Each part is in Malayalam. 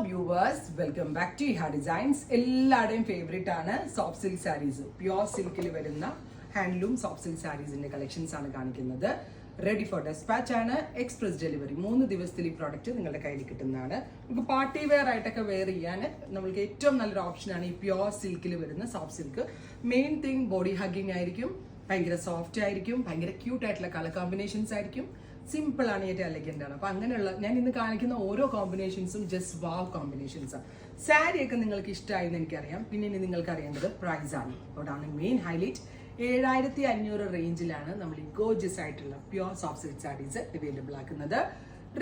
Viewers, welcome back to Iha designs. എല്ലാവരുടെയും ഫേവറേറ്റ് ആണ് സോഫ്റ്റ് സിൽക്ക് സാരീസ്. പ്യുവർ സിൽക്കിൽ വരുന്ന ഹാൻഡ്ലൂം സോഫ്റ്റ് സിൽക്ക് സാരീസിന്റെ കളക്ഷൻസ് ആണ് കാണിക്കുന്നത്. റെഡി ഫോർ ഡെസ്പാച്ച് ആണ്. എക്സ്പ്രസ് ഡെലിവറി 3 ദിവസത്തിൽ ഈ പ്രോഡക്റ്റ് നിങ്ങളുടെ കയ്യിൽ കിട്ടുന്നതാണ്. നമുക്ക് പാർട്ടി വെയർ ആയിട്ടൊക്കെ വെയർ ചെയ്യാൻ നമ്മൾക്ക് ഏറ്റവും നല്ലൊരു ഓപ്ഷനാണ് ഈ പ്യുവർ സിൽക്കിൽ വരുന്ന soft silk. Main thing body hugging ആയിരിക്കും, ഭയങ്കര സോഫ്റ്റ് ആയിരിക്കും, ഭയങ്കര ക്യൂട്ട് ആയിട്ടുള്ള കളർ കോമ്പിനേഷൻസ് ആയിരിക്കും. സിമ്പിൾ ആണ്, ഏറ്റവും എലഗന്റ് ആണ്. അപ്പൊ അങ്ങനെയുള്ള ഞാൻ ഇന്ന് കാണിക്കുന്ന ഓരോ കോമ്പിനേഷൻസും ജസ്റ്റ് വാവ് കോമ്പിനേഷൻസാണ്. സാരിയൊക്കെ നിങ്ങൾക്ക് ഇഷ്ടമായെന്ന് എനിക്കറിയാം. പിന്നെ ഇനി നിങ്ങൾക്ക് അറിയേണ്ടത് പ്രൈസ് ആണ്. അതാണ് മെയിൻ ഹൈലൈറ്റ്. 7500 റേഞ്ചിലാണ് നമ്മൾ ഈ ഗോർജിയസ് ആയിട്ടുള്ള pure soft silk sarees available ആക്കുന്നത്.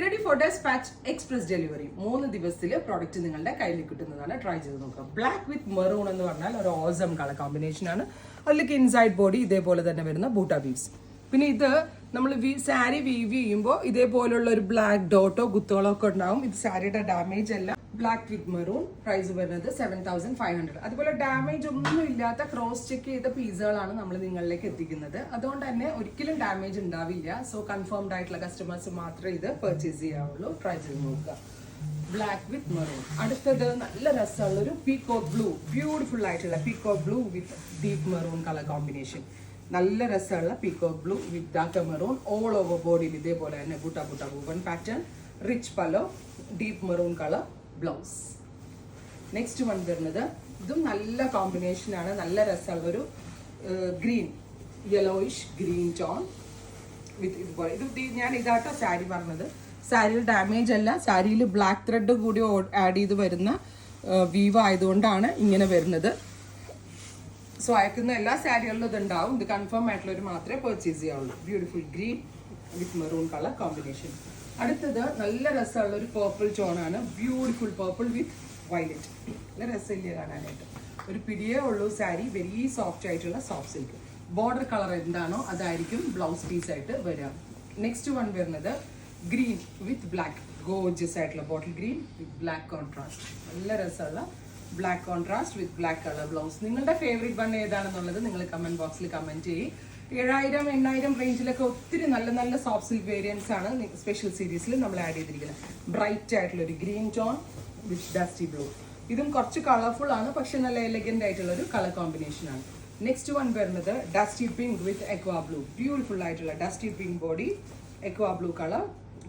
Ready for dispatch express delivery 3 ദിവസത്തിൽ പ്രോഡക്റ്റ് നിങ്ങളുടെ കയ്യിൽ കിട്ടുന്നതാണ്. ട്രൈ ചെയ്ത് നോക്കുക. ബ്ലാക്ക് വിത്ത് മെറൂൺ എന്ന് പറഞ്ഞാൽ ഒരു ഓസം കളർ കോമ്പിനേഷൻ ആണ്. അതിലേക്ക് ഇൻസൈഡ് ബോഡി ഇതേപോലെ തന്നെ വരുന്ന ബൂട്ട വീവ്സ്. പിന്നെ ഇത് നമ്മൾ സാരി വീവ് ചെയ്യുമ്പോൾ ഇതേപോലുള്ള ഒരു ബ്ലാക്ക് ഡോട്ടോ കുത്തുകളോ ഒക്കെ ഉണ്ടാവും. ഇത് സാരിയുടെ ഡാമേജ് അല്ല. Black with maroon. പ്രൈസ് വരുന്നത് 7500. അതുപോലെ ഡാമേജ് ഒന്നും ഇല്ലാത്ത ക്രോസ് ചെക്ക് ചെയ്ത പീസുകളാണ് നമ്മൾ നിങ്ങളിലേക്ക് എത്തിക്കുന്നത്. അതുകൊണ്ട് തന്നെ ഒരിക്കലും ഡാമേജ് ഉണ്ടാവില്ല. സോ കൺഫേംഡ് ആയിട്ടുള്ള കസ്റ്റമേഴ്സ് മാത്രമേ ഇത് പർച്ചേസ് ചെയ്യാവുള്ളൂ. ട്രൈ ചെയ്ത് നോക്കുക. Black with maroon. അടുത്തത് നല്ല രസമുള്ള ഒരു പീകോക്ക് ബ്ലൂ. ബ്യൂട്ടിഫുൾ ആയിട്ടുള്ള peacock blue with deep maroon colour combination. നല്ല രസമുള്ള peacock blue with dark maroon. All over ബോഡിയിൽ ഇതേപോലെ തന്നെ butta butta woven pattern. Rich pallu, deep maroon colour blouse. Next one വരുന്നത് ഇതും നല്ല കോമ്പിനേഷൻ ആണ്. നല്ല രസമുള്ളൊരു green, yellowish green tone with ഇതുപോലെ. ഇത് ഞാൻ ഇതാട്ടോ സാരി പറഞ്ഞത്. സാരിയിൽ ഡാമേജ് അല്ല, സാരിയിൽ ബ്ലാക്ക് ത്രെഡ് കൂടി ആഡ് ചെയ്ത് വരുന്ന വീവ് ആയതുകൊണ്ടാണ് ഇങ്ങനെ വരുന്നത്. സോ അയക്കുന്ന എല്ലാ സാരികളിലും ഇതുണ്ടാവും. ഇത് കൺഫേം ആയിട്ടുള്ളവർ മാത്രമേ പർച്ചേസ് ചെയ്യാവുള്ളൂ. Beautiful green with maroon colour combination. അടുത്തത് നല്ല രസമുള്ള ഒരു പേർപ്പിൾ ടോണാണ്. Beautiful purple with violet. നല്ല രസമില്ല കാണാനായിട്ട്. ഒരു പിടിയേ ഉള്ളൂ സാരി. വെരി സോഫ്റ്റ് ആയിട്ടുള്ള സോഫ്റ്റ് സിൽക്ക്. ബോർഡർ കളർ എന്താണോ അതായിരിക്കും ബ്ലൗസ് പീസ് ആയിട്ട് വരിക. നെക്സ്റ്റ് വൺ വരുന്നത് ഗ്രീൻ വിത്ത് ബ്ലാക്ക്. ഗോർജിയസ് ആയിട്ടുള്ള bottle green with black contrast. നല്ല രസമുള്ള black contrast with black colour blouse. നിങ്ങളുടെ ഫേവറേറ്റ് വൺ ഏതാണെന്നുള്ളത് നിങ്ങൾ കമന്റ് ബോക്സിൽ കമന്റ് ചെയ്യും. 7000, 8000 റേഞ്ചിലൊക്കെ ഒത്തിരി നല്ല നല്ല സോഫ്റ്റ് സിൽക്ക് വേരിയൻസ് ആണ് സ്പെഷ്യൽ സീരീസിൽ നമ്മൾ ആഡ് ചെയ്തിരിക്കുന്നത്. ബ്രൈറ്റ് ആയിട്ടുള്ള ഒരു green tone with dusty blue. ഇതും കുറച്ച് കളർഫുൾ ആണ്, പക്ഷെ നല്ല എലഗന്റ് ആയിട്ടുള്ള ഒരു കളർ കോമ്പിനേഷൻ ആണ്. നെക്സ്റ്റ് വൺ വരുന്നത് dusty pink with aqua blue. Beautiful ആയിട്ടുള്ള dusty pink body, aqua blue colour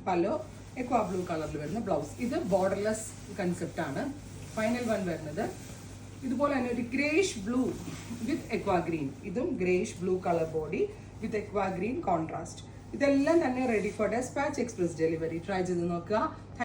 pallu, aqua blue കളറിൽ വരുന്ന ബ്ലൗസ്. ഇത് ബോർഡർലെസ് കൺസെപ്റ്റ് ആണ്. ഫൈനൽ വൺ വരുന്നത് ഇതുപോലെ തന്നെ ഒരു greyish blue with aqua green. ഇതും greyish blue colour body with aqua green contrast. ഇതെല്ലാം തന്നെ ready for dispatch express delivery. Try ചെയ്ത് നോക്കുക.